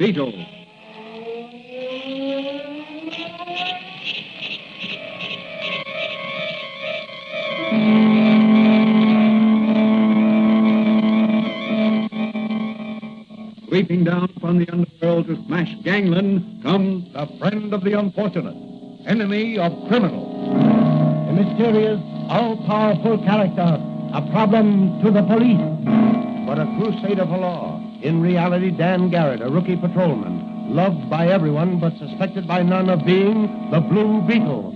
Beetle. Sweeping down upon the underworld to smash gangland comes The friend of the unfortunate, enemy of criminals. A mysterious, all-powerful character, a problem to the police. But a crusader for law. In reality, Dan Garrett, a rookie patrolman, loved by everyone but suspected by none of being the Blue Beetle.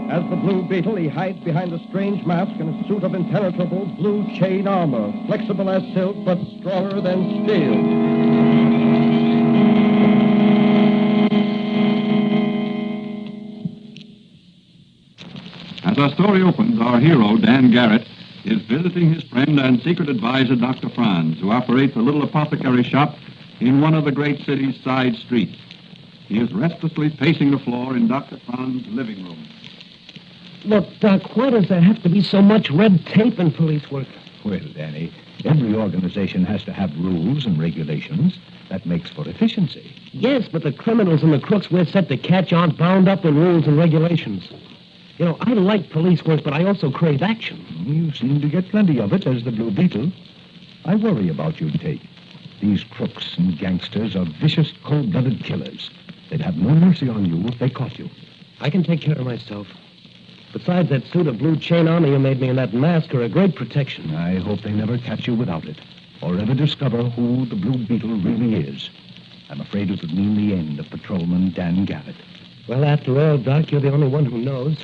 As the Blue Beetle, he hides behind a strange mask and a suit of impenetrable blue chain armor, flexible as silk but stronger than steel. As our story opens, our hero, Dan Garrett, is visiting his friend and secret advisor, Dr. Franz, who operates a little apothecary shop in one of the great city's side streets. He is restlessly pacing the floor in Dr. Franz's living room. Look, Doc, why does there have to be so much red tape in police work? Well, Danny, every organization has to have rules and regulations. That makes for efficiency. Yes, but the criminals and the crooks we're set to catch aren't bound up in rules and regulations. You know, I like police work, but I also crave action. You seem to get plenty of it as the Blue Beetle. I worry about you, Tate. These crooks and gangsters are vicious, cold-blooded killers. They'd have no mercy on you if they caught you. I can take care of myself. Besides, that suit of blue chain armor you made me and that mask are a great protection. I hope they never catch you without it, or ever discover who the Blue Beetle really is. I'm afraid it would mean the end of Patrolman Dan Garrett. Well, after all, Doc, you're the only one who knows.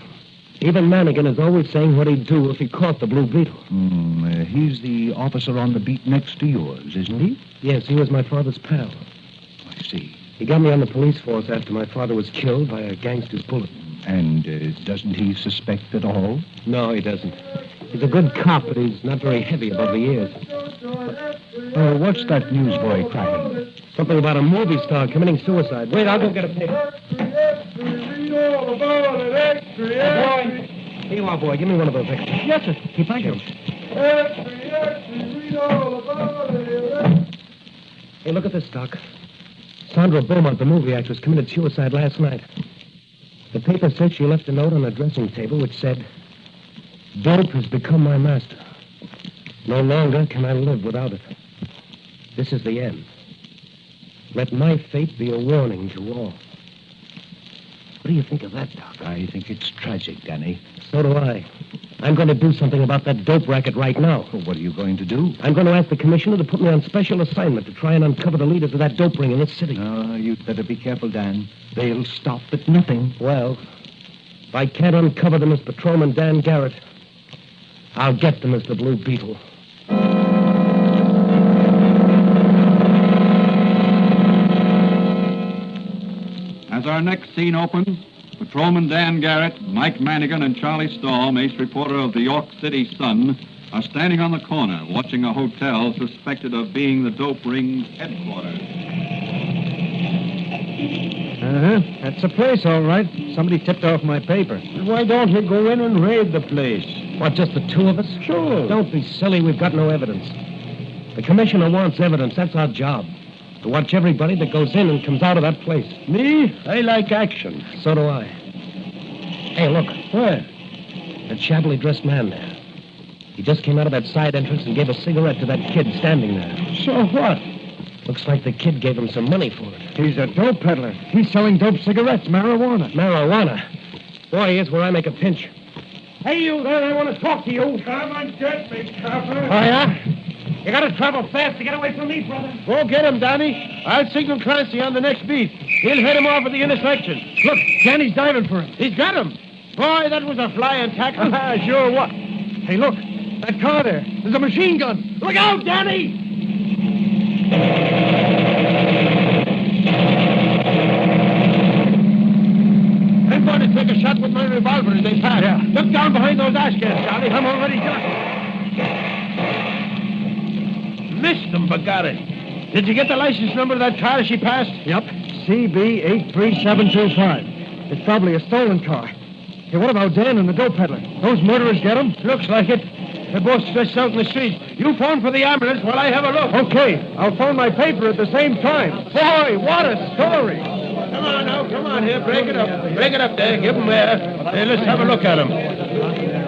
Even Manigan is always saying what he'd do if he caught the Blue Beetle. He's the officer on the beat next to yours, isn't he? Yes, he was my father's pal. I see. He got me on the police force after my father was killed by a gangster's bullet. And doesn't he suspect at all? No, he doesn't. He's a good cop, but he's not very heavy above the ears. What's that newsboy cracking? Something about a movie star committing suicide. Wait, I'll go get a paper. Boy. Here you are, boy. Give me one of those extras. Yes, sir. Keep on going. Hey, look at this, Doc. Sandra Beaumont, the movie actress, committed suicide last night. The paper said she left a note on a dressing table which said, "Dope has become my master. No longer can I live without it. This is the end. Let my fate be a warning to all." What do you think of that, Doc? I think it's tragic, Danny. So do I. I'm going to do something about that dope racket right now. Well, what are you going to do? I'm going to ask the commissioner to put me on special assignment to try and uncover the leaders of that dope ring in this city. You'd better be careful, Dan. They'll stop at nothing. Well, if I can't uncover them as Patrolman Dan Garrett, I'll get them as the Blue Beetle. As our next scene opens, Patrolman Dan Garrett, Mike Manigan, and Charlie Storm, ace reporter of the York City Sun, are standing on the corner watching a hotel suspected of being the dope ring's headquarters. That's the place, all right. Somebody tipped off my paper. Why don't we go in and raid the place? What, just the two of us? Sure. Don't be silly. We've got no evidence. The commissioner wants evidence. That's our job. To watch everybody that goes in and comes out of that place. Me? I like action. So do I. Hey, look. Where? That shabbily dressed man there. He just came out of that side entrance and gave a cigarette to that kid standing there. So what? Looks like the kid gave him some money for it. He's a dope peddler. He's selling dope cigarettes, marijuana. Marijuana? Boy, here's where I make a pinch. Hey, you there, I want to talk to you. Come and get me, copper. Oh, yeah? You gotta travel fast to get away from me, brother. Go get him, Danny. I'll signal Clancy on the next beat. He'll head him off at the intersection. Look, Danny's diving for him. He's got him. Boy, that was a flying tackle. Sure what? Hey, look, that car there. There's a machine gun. Look out, Danny! I'm going to take a shot with my revolver as they pass. Yeah. Look down behind those ash cans, Charlie. I'm already done. Missed them, but got it. Did you get the license number of that car she passed? Yep. CB83725. It's probably a stolen car. Hey, what about Dan and the dope peddler? Those murderers get him? Looks like it. They're both stretched out in the street. You phone for the ambulance while I have a look. Okay. I'll phone my paper at the same time. Boy, what a story. Come on now. Come on here. Break it up. Break it up there. Give them there. Hey, let's have a look at him.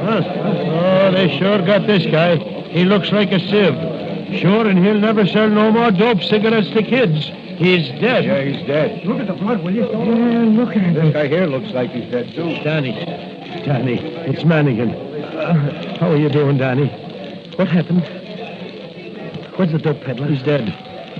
Oh, they sure got this guy. He looks like a sieve. Sure, and he'll never sell no more dope cigarettes to kids. He's dead. Yeah, he's dead. Look at the blood, will you? Yeah, look at This it. guy here looks like he's dead, too. Danny, it's Mannigan. How are you doing, Danny? What happened? Where's the dope peddler? He's dead.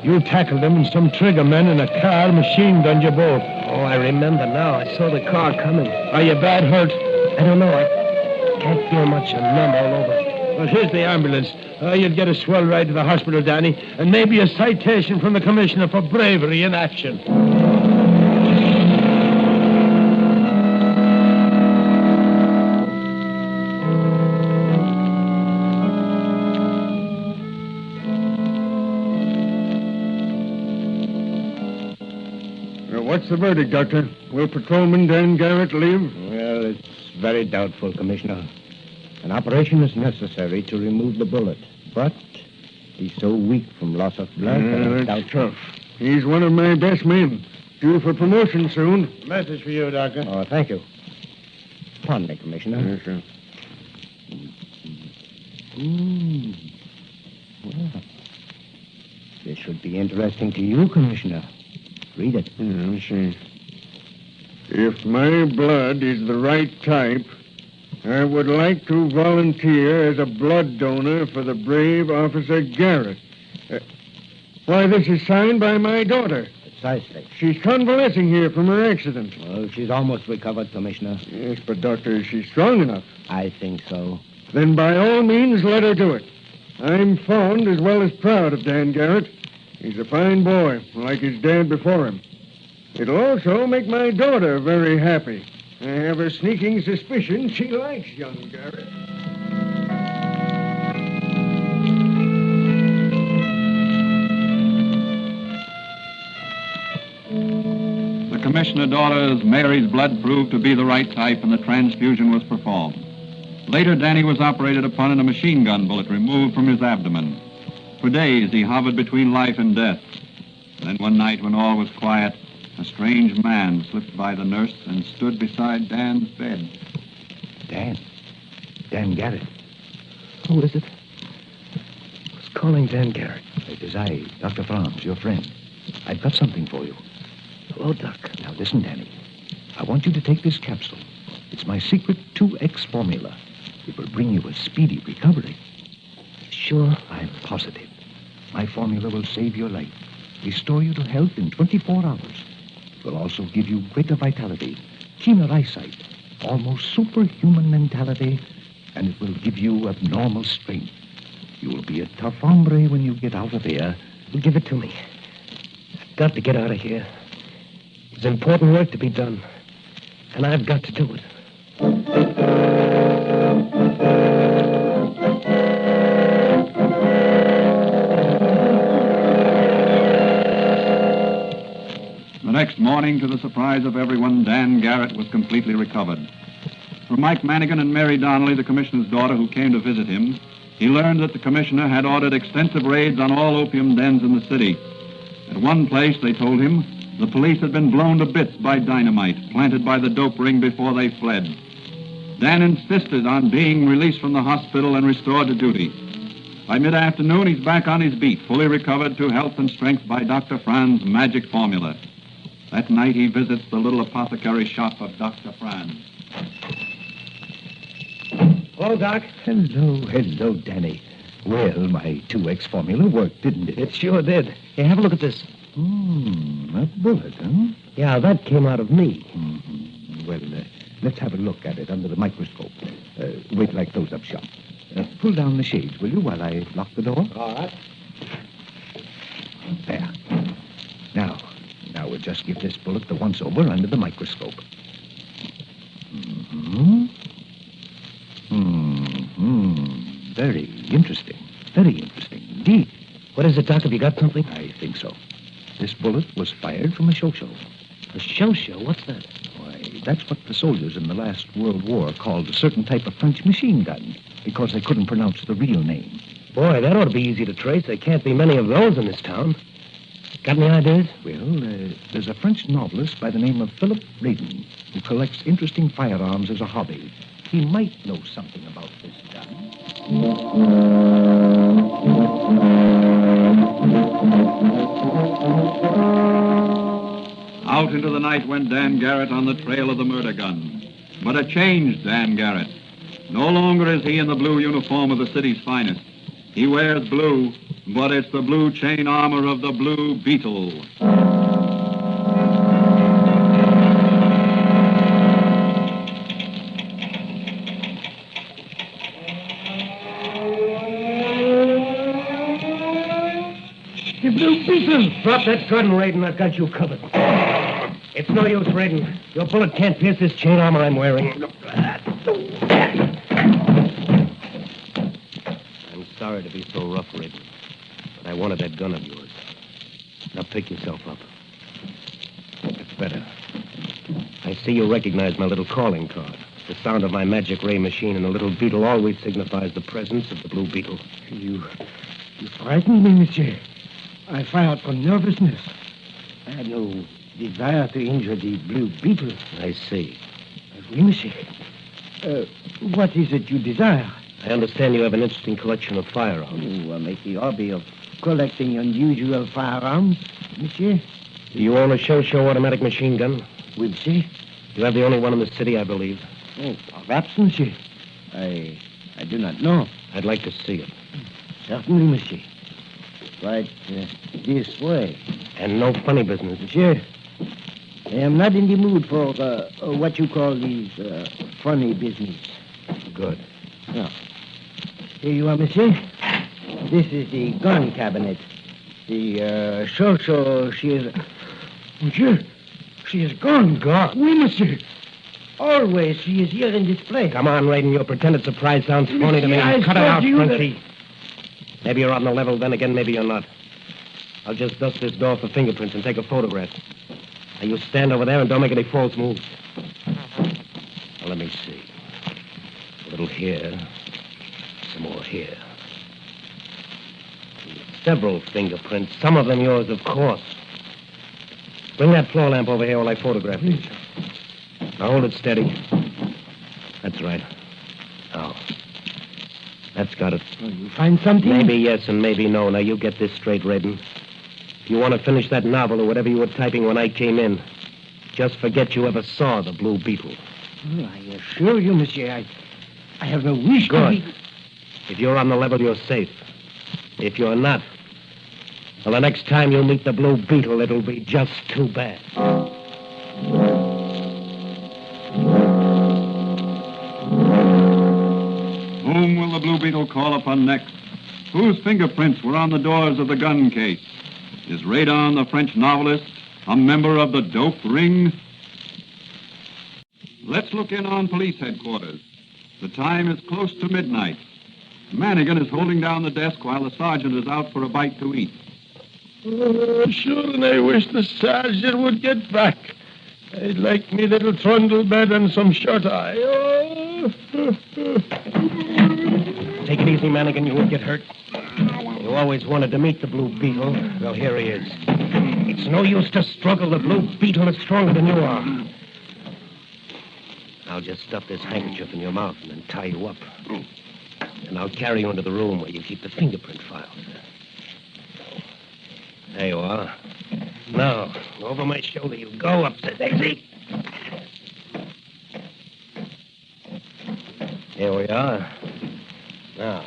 You tackled him, and some trigger men in a car machine-gunned you both. Oh, I remember now. I saw the car coming. Are you bad hurt? I don't know. I can't feel much. I'm numb all over. Well, here's the ambulance. You'll get a swell ride to the hospital, Danny, and maybe a citation from the commissioner for bravery in action. What's the verdict, Doctor? Will Patrolman Dan Garrett live? Well, it's very doubtful, Commissioner. An operation is necessary to remove the bullet, but he's so weak from loss of blood that that's tough. He's one of my best men. Due for promotion soon. Message for you, Doctor. Oh, thank you. Pardon me, Commissioner. Yes, sir. Well, this should be interesting to you, Commissioner. Read it. Yeah, let me see. If my blood is the right type, I would like to volunteer as a blood donor for the brave Officer Garrett. Why, this is signed by my daughter. Precisely. She's convalescing here from her accident. Well, she's almost recovered, Commissioner. Yes, but, Doctor, is she strong enough? I think so. Then by all means, let her do it. I'm fond as well as proud of Dan Garrett. He's a fine boy, like his dad before him. It'll also make my daughter very happy. I have a sneaking suspicion she likes young Garrett. The commissioner daughter's Mary's blood proved to be the right type, and the transfusion was performed. Later, Danny was operated upon and a machine gun bullet removed from his abdomen. For days, he hovered between life and death. Then one night, when all was quiet, a strange man slipped by the nurse and stood beside Dan's bed. Dan Garrett. Who is it? Who's calling Dan Garrett? It is I, Dr. Franz, your friend. I've got something for you. Hello, Doc. Now, listen, Danny. I want you to take this capsule. It's my secret 2X formula. It will bring you a speedy recovery. Sure? I'm positive. My formula will save your life, restore you to health in 24 hours. It will also give you greater vitality, keener eyesight, almost superhuman mentality, and it will give you abnormal strength. You will be a tough hombre when you get out of here. Give it to me. I've got to get out of here. There's important work to be done, and I've got to do it. The next morning, to the surprise of everyone, Dan Garrett was completely recovered. From Mike Mannigan and Mary Donnelly, the commissioner's daughter, who came to visit him, he learned that the commissioner had ordered extensive raids on all opium dens in the city. At one place, they told him, the police had been blown to bits by dynamite planted by the dope ring before they fled. Dan insisted on being released from the hospital and restored to duty. By mid-afternoon, he's back on his beat, fully recovered to health and strength by Dr. Franz's magic formula. That night, he visits the little apothecary shop of Dr. Franz. Hello, Doc. Hello, Danny. Well, my 2X formula worked, didn't it? It sure did. Hey, have a look at this. A bullet, huh? Yeah, that came out of me. Well, let's have a look at it under the microscope. Wait till I close up shop. Pull down the shades, will you, while I lock the door? All right. There. Now we'll just give this bullet the once-over under the microscope. Very interesting. Very interesting indeed. What is it, Doc? Have you got something? I think so. This bullet was fired from a show. A show? What's that? Why, That's what the soldiers in the last World War called a certain type of French machine gun, because they couldn't pronounce the real name. Boy, that ought to be easy to trace. There can't be many of those in this town. Got any ideas? Well, there's a French novelist by the name of Philip Radin who collects interesting firearms as a hobby. He might know something about this gun. Out into the night went Dan Garrett on the trail of the murder gun. But a changed Dan Garrett. No longer is he in the blue uniform of the city's finest. He wears blue, but it's the blue chain armor of the Blue Beetle. The Blue Beetle! Drop that gun, Raiden. I've got you covered. It's no use, Raiden. Your bullet can't pierce this chain armor I'm wearing. I'm sorry to be so rough, Raiden, but I wanted that gun of yours. Now pick yourself up. That's better. I see you recognize my little calling card. The sound of my magic ray machine and the little beetle always signifies the presence of the Blue Beetle. You frightened me, monsieur. I fired from nervousness. I had no desire to injure the Blue Beetle. I see. Oui, monsieur. What is it you desire? I understand you have an interesting collection of firearms. Oh, I make the hobby of collecting unusual firearms, monsieur. Do you own a show automatic machine gun? Oui, monsieur. You have the only one in the city, I believe. Oh, perhaps, monsieur. I do not know. I'd like to see it. Certainly, monsieur. Right this way. And no funny business. Monsieur, I am not in the mood for what you call these funny business. Good. Now, here you are, monsieur. This is the gun cabinet. The show she is... Monsieur, she is gone. Gone? Oui, monsieur. Always she is here in this place. Come on, Raiden. Your pretended surprise sounds phony to me. I Cut it out, told you Frenchie. Maybe you're on the level, then again, maybe you're not. I'll just dust this door for fingerprints and take a photograph. Now, you stand over there and don't make any false moves. Now, let me see. A little here. Some more here. Several fingerprints. Some of them yours, of course. Bring that floor lamp over here while I photograph it. Now, hold it steady. That's right. Now. That's got it. Oh, you find something? Maybe yes and maybe no. Now, you get this straight, Raiden. If you want to finish that novel or whatever you were typing when I came in, just forget you ever saw the Blue Beetle. Oh, I assure you, monsieur, I have no wish Good. to be... If you're on the level, you're safe. If you're not, well, the next time you meet the Blue Beetle, it'll be just too bad. Whom will the Blue Beetle call upon next? Whose fingerprints were on the doors of the gun case? Is Radon, the French novelist, a member of the dope ring? Let's look in on police headquarters. The time is close to midnight. Manigan is holding down the desk while the sergeant is out for a bite to eat. Oh, sure, and I wish the sergeant would get back. I'd like me little trundle bed and some shut-eye. Oh. Take it easy, Manigan. You won't get hurt. You always wanted to meet the Blue Beetle. Well, here he is. It's no use to struggle. The Blue Beetle is stronger than you are. I'll just stuff this handkerchief in your mouth and then tie you up. And I'll carry you into the room where you keep the fingerprint files. There you are. Now, over my shoulder you go up the daisy. Here we are. Now,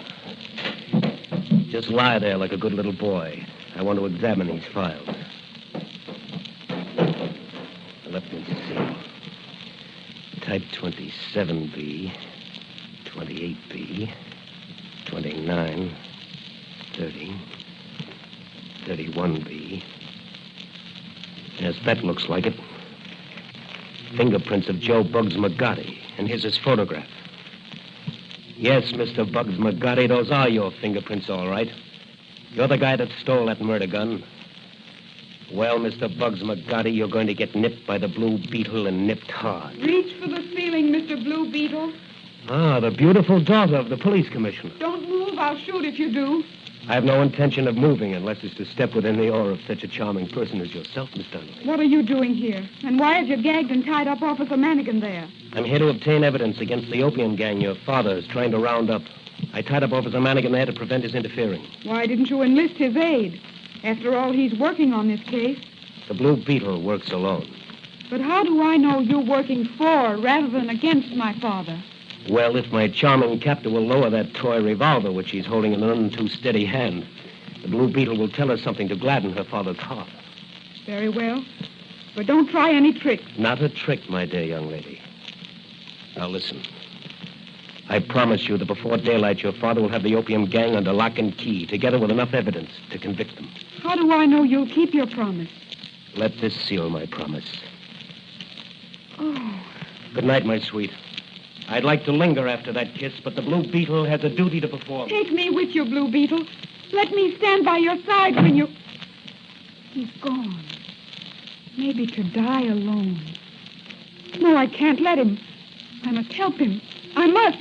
just lie there like a good little boy. I want to examine these files. Let me see. Type 27B, 28B, 29, 30, 31B. Yes, that looks like it. Fingerprints of Joe Bugs McGotti, and here's his photograph. Yes, Mr. Bugs McGotti, those are your fingerprints, all right. You're the guy that stole that murder gun. Well, Mr. Bugs McGarty, you're going to get nipped by the Blue Beetle and nipped hard. Reach for the ceiling, Mr. Blue Beetle. Ah, the beautiful daughter of the police commissioner. Don't move. I'll shoot if you do. I have no intention of moving unless it's to step within the aura of such a charming person as yourself, Miss Donnelly. What are you doing here? And why have you gagged and tied up Officer Mannigan there? I'm here to obtain evidence against the opium gang your father is trying to round up. I tied up Officer Mannigan there to prevent his interfering. Why didn't you enlist his aid? After all, he's working on this case. The Blue Beetle works alone. But how do I know you're working for rather than against my father? Well, if my charming captor will lower that toy revolver, which she's holding in an none too steady hand, the Blue Beetle will tell her something to gladden her father's heart. Very well. But don't try any tricks. Not a trick, my dear young lady. Now, listen. I promise you that before daylight, your father will have the opium gang under lock and key, together with enough evidence to convict them. How do I know you'll keep your promise? Let this seal my promise. Oh, Good night, my sweet. I'd like to linger after that kiss, but the Blue Beetle has a duty to perform. take me with you, Blue Beetle. Let me stand by your side when you... He's gone. Maybe to die alone. No, I can't let him. I must help him. I must.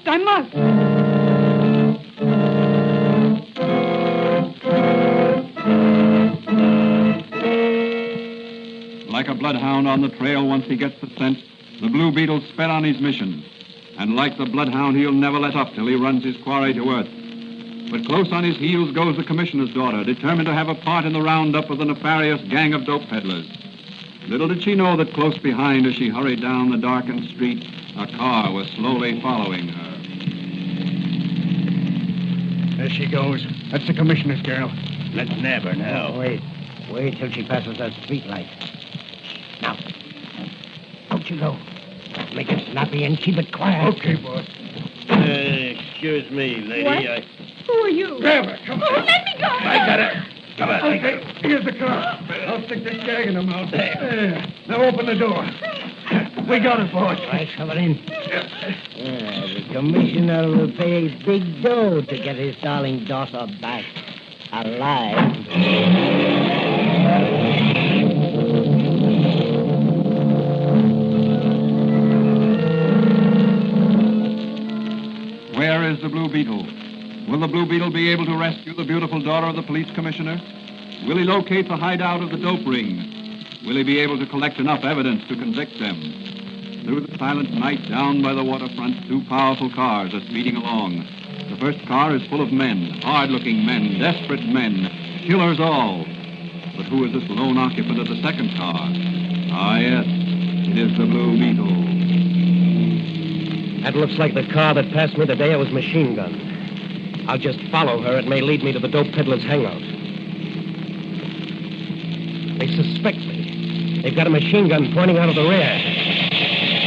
Like a bloodhound on the trail once he gets the scent, the Blue Beetle sped on his mission. And like the bloodhound, he'll never let up till he runs his quarry to earth. But close on his heels goes the commissioner's daughter, determined to have a part in the roundup of the nefarious gang of dope peddlers. Little did she know that close behind, as she hurried down the darkened street, a car was slowly following her. There she goes. That's the commissioner's girl. Let's nab her now. Wait till she passes that street light. Now, out you go. Make it snappy and keep it quiet. Okay, boss. Excuse me, lady. What? Who are you? Grab her. Come on. Let me go. I got her. Come on. Okay, here's the car. I'll stick this gag in her mouth. There. Now open the door. We got it, boss. Right, shove it in. The commissioner will pay a big dough to get his darling daughter back alive. Where is the Blue Beetle? Will the Blue Beetle be able to rescue the beautiful daughter of the police commissioner? Will he locate the hideout of the dope ring? Will he be able to collect enough evidence to convict them? Through the silent night, down by the waterfront, two powerful cars are speeding along. The first car is full of men, hard-looking men, desperate men, killers all. But who is this lone occupant of the second car? Ah, yes, it is the Blue Beetle. That looks like the car that passed me the day I was machine gunned. I'll just follow her. It may lead me to the dope peddler's hangout. They suspect me. They've got a machine gun pointing out of the rear.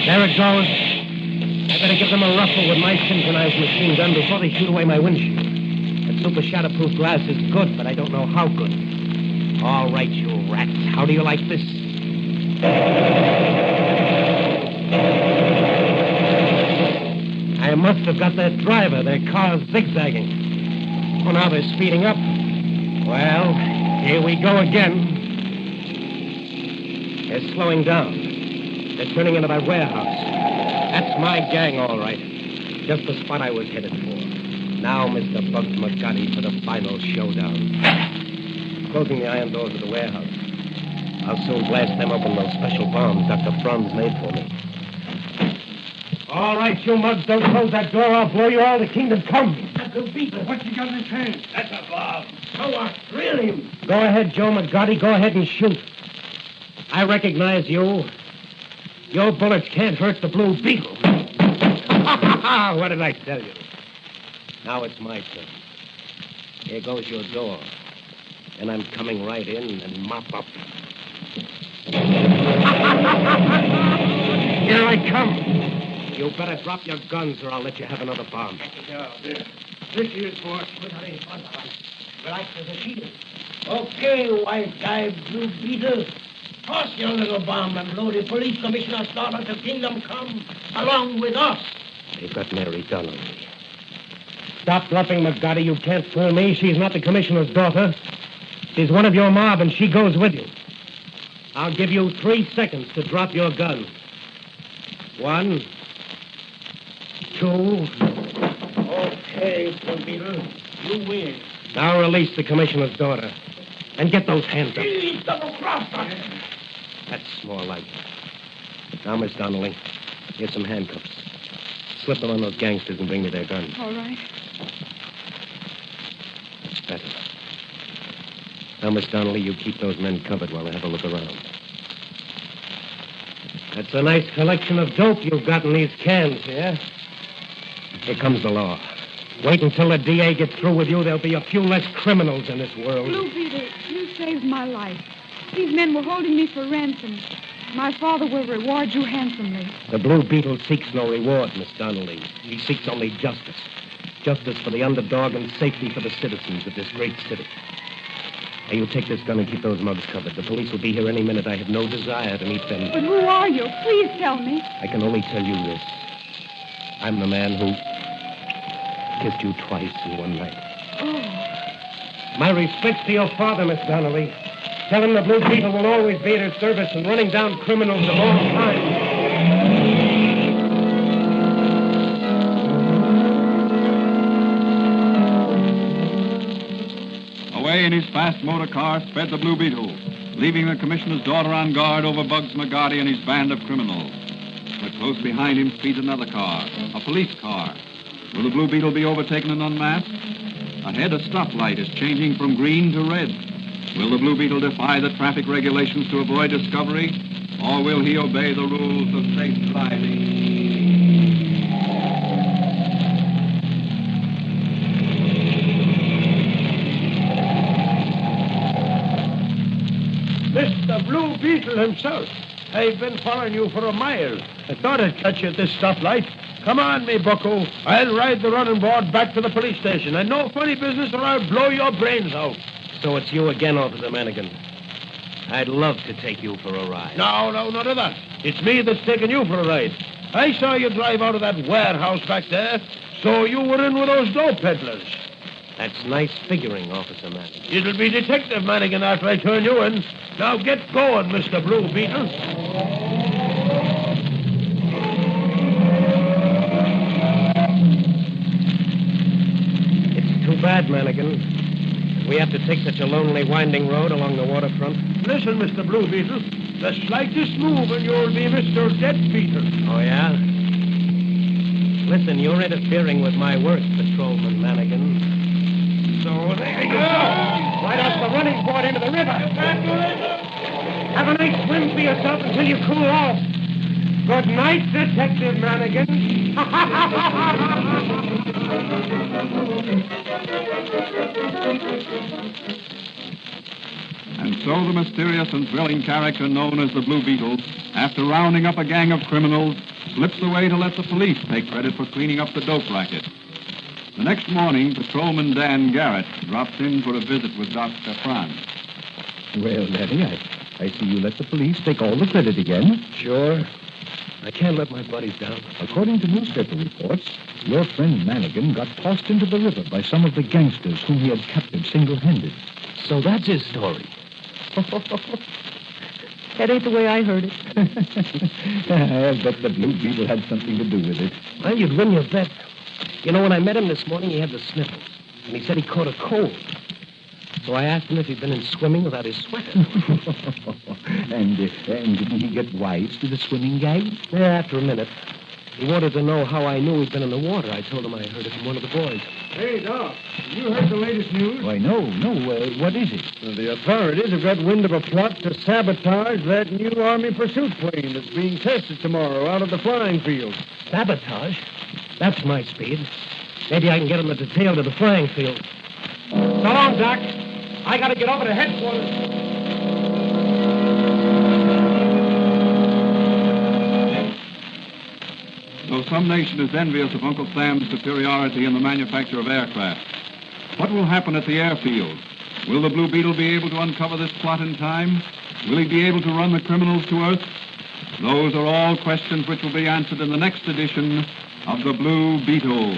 There it goes. I better give them a ruffle with my synchronized machine gun before they shoot away my windshield. That super shatterproof glass is good, but I don't know how good. All right, you rats. How do you like this? I must have got that driver. Their car's zigzagging. Oh, now they're speeding up. Well, here we go again. They're slowing down. They're turning into that warehouse. That's my gang, all right. Just the spot I was headed for. Now, Mr. Bugs McGarty, for the final showdown. Closing the iron doors of the warehouse. I'll soon blast them open those special bombs Dr. Franz made for me. All right, you mugs, don't close that door. I'll blow you all to kingdom come. That's a beetle. What's he got in his hand? That's a bomb. So what? Drill him. Go ahead, Joe McGarty. Go ahead and shoot. I recognize you. Your bullets can't hurt the Blue Beetle. What did I tell you? Now it's my turn. Here goes your door. And I'm coming right in and mop up. Here I come. You better drop your guns or I'll let you have another bomb. Yeah, there. This here's boss. Relax as a cheater. Okay, white guy, Blue Beetle. Toss your little bomb and blow the police commissioner's daughter to kingdom come along with us. They've got Mary Donnelly. Stop bluffing, McGarty. You can't fool me. She's not the commissioner's daughter. She's one of your mob, and she goes with you. I'll give you 3 seconds to drop your gun. 1, 2. Okay, Blue Beetle. You win. Now release the commissioner's daughter. And get those hands up. He's double-crossed us. That's more like it. Now, Miss Donnelly, here's some handcuffs. Slip them on those gangsters and bring me their guns. All right. Better. Now, Miss Donnelly, you keep those men covered while I have a look around. That's a nice collection of dope you've got in these cans here. Here comes the law. Wait until the DA gets through with you. There'll be a few less criminals in this world. Blue Beetle, you saved my life. These men were holding me for ransom. My father will reward you handsomely. The Blue Beetle seeks no reward, Miss Donnelly. He seeks only justice. Justice for the underdog and safety for the citizens of this great city. Now, you take this gun and keep those mugs covered. The police will be here any minute. I have no desire to meet them. But who are you? Please tell me. I can only tell you this. I'm the man who kissed you twice in one night. Oh. My respects to your father, Miss Donnelly. Tell him the Blue Beetle will always be at his service and running down criminals of all kinds. Away in his fast motor car sped the Blue Beetle, leaving the commissioner's daughter on guard over Bugs McGarty and his band of criminals. But close behind him speeds another car, a police car. Will the Blue Beetle be overtaken and unmasked? Ahead, a stoplight is changing from green to red. Will the Blue Beetle defy the traffic regulations to avoid discovery, or will he obey the rules of safe driving? Mr. Blue Beetle himself. I've been following you for a mile. I thought I'd catch you at this stoplight. Come on, me bucko. I'll ride the running board back to the police station. And no funny business or I'll blow your brains out. So it's you again, Officer Manigan. I'd love to take you for a ride. No, none of that. It's me that's taking you for a ride. I saw you drive out of that warehouse back there, so you were in with those dope peddlers. That's nice figuring, Officer Manigan. It'll be Detective Manigan after I turn you in. Now get going, Mr. Blue Beetle. It's too bad, Manigan. We have to take such a lonely, winding road along the waterfront. Listen, Mr. Blue Beetle. The slightest move and you'll be Mr. Dead Beetle. Oh, yeah? Listen, you're interfering with my work, Patrolman Manigan. So there you go. Right off the running board into the river. Have a nice swim for yourself until you cool off. Good night, Detective Manigan. And so the mysterious and thrilling character known as the Blue Beetle, after rounding up a gang of criminals, slips away to let the police take credit for cleaning up the dope racket. The next morning, Patrolman Dan Garrett drops in for a visit with Dr. Franz. Well, Daddy, I see you let the police take all the credit again. Sure. I can't let my buddies down. According to newspaper reports, your friend Manigan got tossed into the river by some of the gangsters whom he had captured single-handed. So that's his story. That ain't the way I heard it. I'll bet the Blue Beetle had something to do with it. Well, you'd win your bet. You know, when I met him this morning, he had the sniffles. And he said he caught a cold. So I asked him if he'd been in swimming without his sweater. And didn't he get wise to the swimming gag? Yeah, after a minute. He wanted to know how I knew he'd been in the water. I told him I heard it from one of the boys. Hey, Doc, you heard the latest news? Why, no. What is it? The authorities have got wind of a plot to sabotage that new Army pursuit plane that's being tested tomorrow out of the flying field. Sabotage? That's my speed. Maybe I can get him the detail to the flying field. So long, Doc. I gotta get over to headquarters. Though some nation is envious of Uncle Sam's superiority in the manufacture of aircraft, what will happen at the airfield? Will the Blue Beetle be able to uncover this plot in time? Will he be able to run the criminals to earth? Those are all questions which will be answered in the next edition of The Blue Beetle.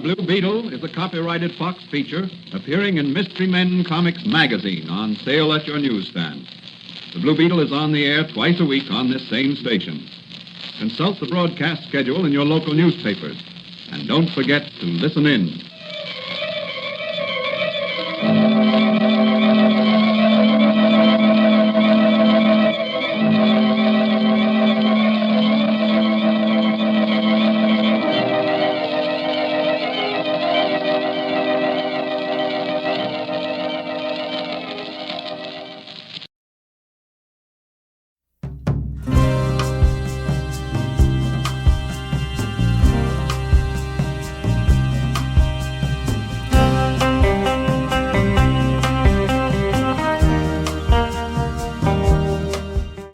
Blue Beetle is a copyrighted Fox feature appearing in Mystery Men Comics magazine on sale at your newsstand. The Blue Beetle is on the air twice a week on this same station. Consult the broadcast schedule in your local newspapers. And don't forget to listen in.